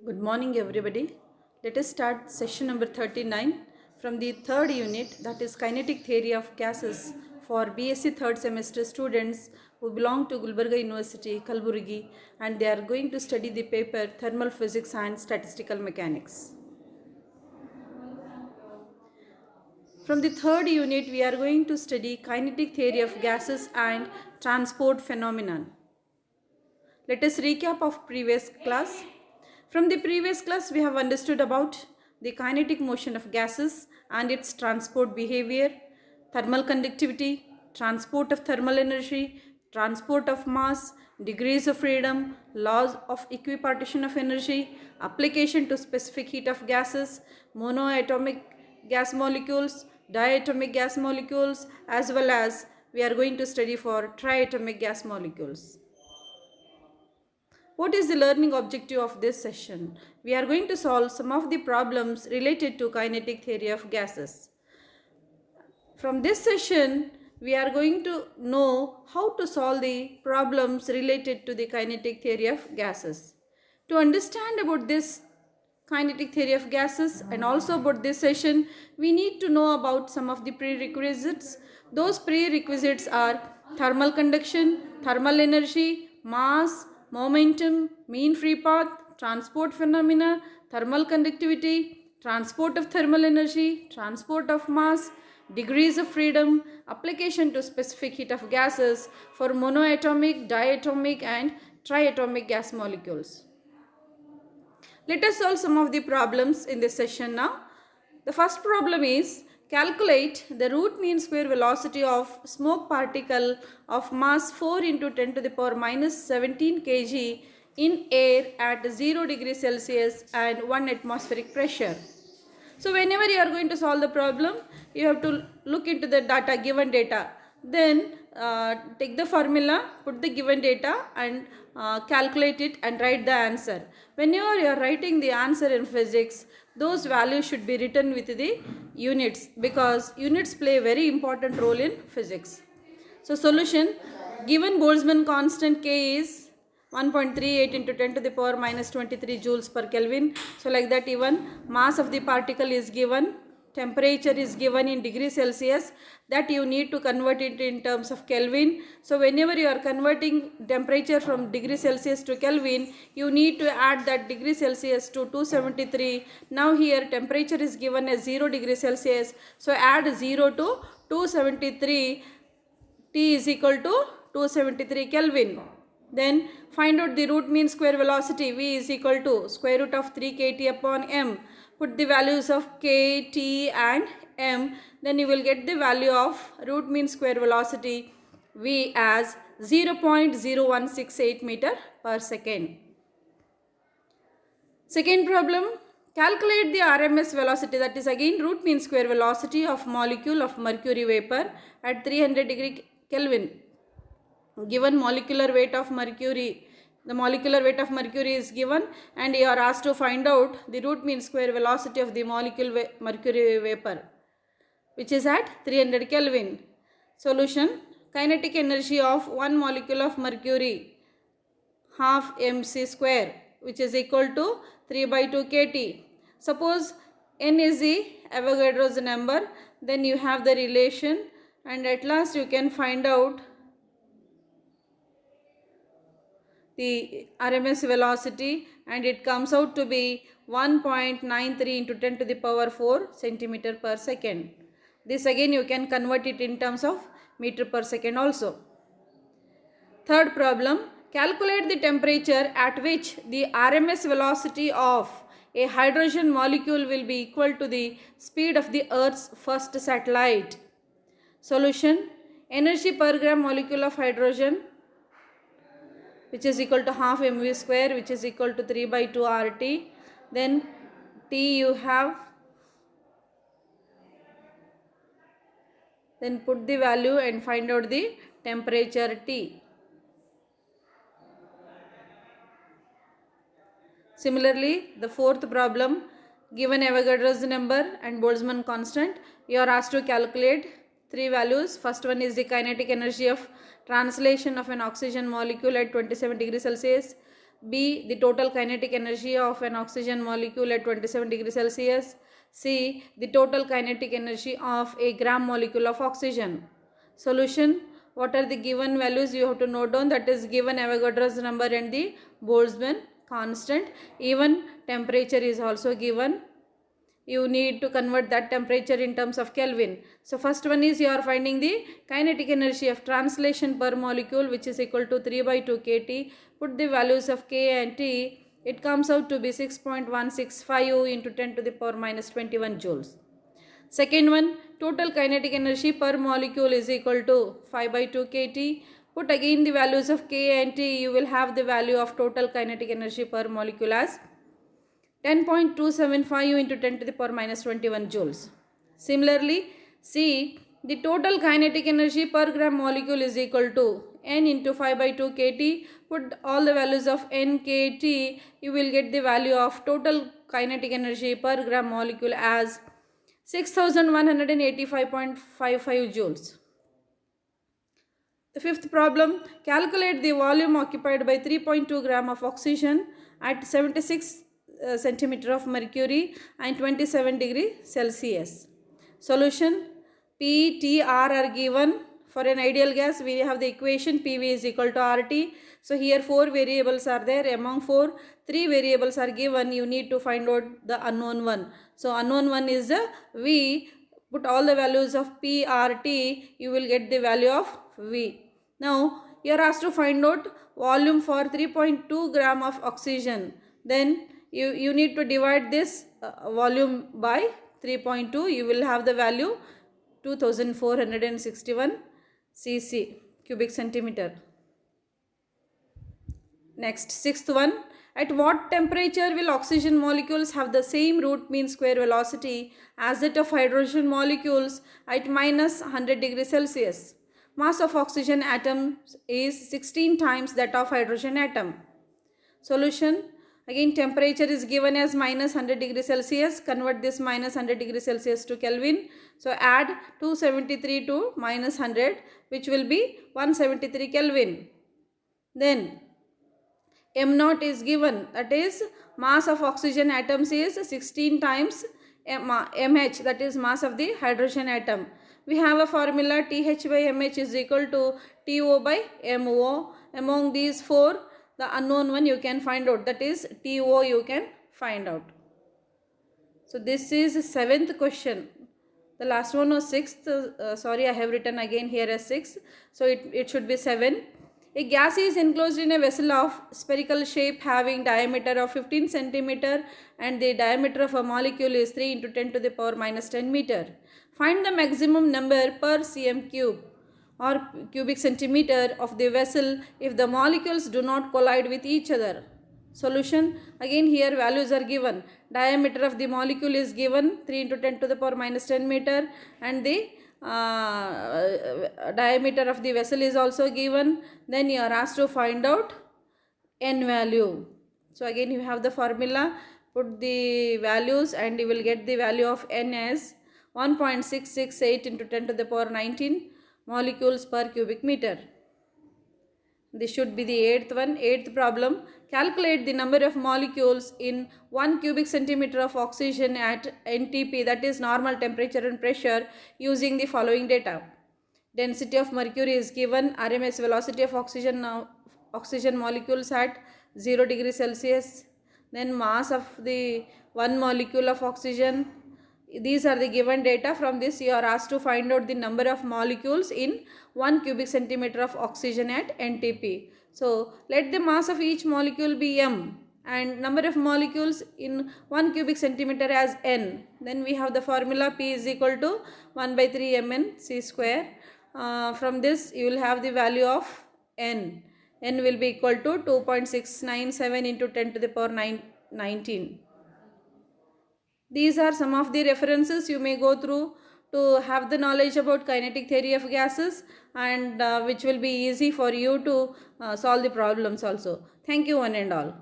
Good morning, everybody. Let us start session number 39 from the third unit, that is Kinetic Theory of Gases, for BSc third semester students who belong to Gulbarga University, Kalburgi, and they are going to study the paper Thermal Physics and Statistical Mechanics. From the third unit, we are going to study Kinetic Theory of Gases and Transport Phenomenon. Let us recap of previous class. From the previous class, we have understood about the kinetic motion of gases and its transport behavior, thermal conductivity, transport of thermal energy, transport of mass, degrees of freedom, laws of equipartition of energy, application to specific heat of gases, monoatomic gas molecules, diatomic gas molecules, as well as we are going to study for triatomic gas molecules. What is the learning objective of this session? We are going to solve some of the problems related to kinetic theory of gases. From this session, we are going to know how to solve the problems related to the kinetic theory of gases. To understand about this kinetic theory of gases and also about this session, we need to know about some of the prerequisites. Those prerequisites are thermal conduction, thermal energy, mass, momentum, mean free path, transport phenomena, thermal conductivity, transport of thermal energy, transport of mass, degrees of freedom, application to specific heat of gases for monoatomic, diatomic and triatomic gas molecules. Let us solve some of the problems in this session now. The first problem is calculate the root mean square velocity of smoke particle of mass 4 into 10 to the power minus 17 kg in air at 0 degrees Celsius and 1 atmospheric pressure. So whenever you are going to solve the problem, you have to look into the data, given data. Then take the formula, put the given data and calculate it and write the answer. Whenever you are writing the answer in physics, those values should be written with the units because units play a very important role in physics. So solution, given Boltzmann constant K is 1.38 into 10 to the power minus 23 joules per Kelvin. So like that, even mass of the particle is given, temperature is given in degree Celsius, that you need to convert it in terms of Kelvin. So whenever you are converting temperature from degree Celsius to Kelvin, you need to add that degree Celsius to 273. Now here temperature is given as 0 degree Celsius. So add 0 to 273. T is equal to 273 Kelvin. Then find out the root mean square velocity. V is equal to square root of 3 kt upon m. Put the values of k, t and m. Then you will get the value of root mean square velocity V as 0.0168 meter per second. Second problem, calculate the RMS velocity, that is again root mean square velocity of molecule of mercury vapor at 300 degree Kelvin. Given molecular weight of mercury, the molecular weight of mercury is given and you are asked to find out the root mean square velocity of the molecule mercury vapor, which is at 300 Kelvin. Solution, kinetic energy of one molecule of mercury half mc square, which is equal to 3 by 2 kt. Suppose n is the Avogadro's number, then you have the relation and at last you can find out the RMS velocity and it comes out to be 1.93 into 10 to the power 4 centimeter per second. This again you can convert it in terms of meter per second also. Third problem, calculate the temperature at which the RMS velocity of a hydrogen molecule will be equal to the speed of the Earth's first satellite. Solution, energy per gram molecule of hydrogen, which is equal to half mv square, which is equal to 3 by 2 RT. Then T you have, then put the value and find out the temperature T. Similarly, the fourth problem, given Avogadro's number and Boltzmann constant, you are asked to calculate three values. First one is the kinetic energy of translation of an oxygen molecule at 27 degrees Celsius. B. The total kinetic energy of an oxygen molecule at 27 degrees Celsius. C. The total kinetic energy of a gram molecule of oxygen. Solution. What are the given values? You have to note down. That is given Avogadro's number and the Boltzmann constant. Even temperature is also given. You need to convert that temperature in terms of Kelvin. So first one is you are finding the kinetic energy of translation per molecule, which is equal to 3 by 2 kT. Put the values of K and T. It comes out to be 6.165 into 10 to the power minus 21 joules. Second one, total kinetic energy per molecule is equal to 5 by 2 kT. Put again the values of K and T. You will have the value of total kinetic energy per molecule as 10.275 into 10 to the power minus 21 joules. Similarly, C, the total kinetic energy per gram molecule is equal to N into 5 by 2 kT. Put all the values of N, K, T. You will get the value of total kinetic energy per gram molecule as 6185.55 joules. The fifth problem, calculate the volume occupied by 3.2 gram of oxygen at 76 centimeter of mercury and 27 degree Celsius. Solution. P, T, R are given. For an ideal gas, we have the equation PV is equal to RT. So here 4 variables are there. Among 4, 3 variables are given. You need to find out the unknown one. So unknown one is the V. Put all the values of P, R, T. You will get the value of V. Now you are asked to find out volume for 3.2 gram of oxygen. Then you need to divide this volume by 3.2. You will have the value 2461 cc, cubic centimeter. Next, sixth one. At what temperature will oxygen molecules have the same root mean square velocity as that of hydrogen molecules at minus 100 degrees Celsius? Mass of oxygen atom is 16 times that of hydrogen atom. Solution. Again, temperature is given as minus 100 degrees Celsius. Convert this minus 100 degrees Celsius to Kelvin. So add 273 to minus 100, which will be 173 Kelvin. Then M naught is given. That is mass of oxygen atoms is 16 times mH. That is mass of the hydrogen atom. We have a formula TH by mH is equal to TO by MO. Among these 4, the unknown one you can find out, that is TO you can find out. So this is 7th question. The last one was 6th. Sorry, I have written again here as 6. So it should be 7. A gas is enclosed in a vessel of spherical shape having diameter of 15 centimeter and the diameter of a molecule is 3 into 10 to the power minus 10 meter. Find the maximum number per cm cube or cubic centimeter of the vessel if the molecules do not collide with each other. Solution. Again here values are given. Diameter of the molecule is given 3 into 10 to the power minus 10 meter and the diameter of the vessel is also given. Then you are asked to find out N value. So again you have the formula. Put the values and you will get the value of N as 1.668 into 10 to the power 19 molecules per cubic meter. This should be the 8th one. 8th problem. Calculate the number of molecules in 1 cubic centimeter of oxygen at NTP, that is normal temperature and pressure, using the following data. Density of mercury is given. RMS velocity of oxygen molecules at 0 degrees Celsius. Then mass of the one molecule of oxygen. These are the given data. From this you are asked to find out the number of molecules in 1 cubic centimeter of oxygen at NTP. So let the mass of each molecule be m and number of molecules in 1 cubic centimeter as n. Then we have the formula P is equal to 1 by 3 mn c square. From this you will have the value of n. N will be equal to 2.697 into 10 to the power 19. These are some of the references you may go through to have the knowledge about kinetic theory of gases, and which will be easy for you to solve the problems also. Thank you one and all.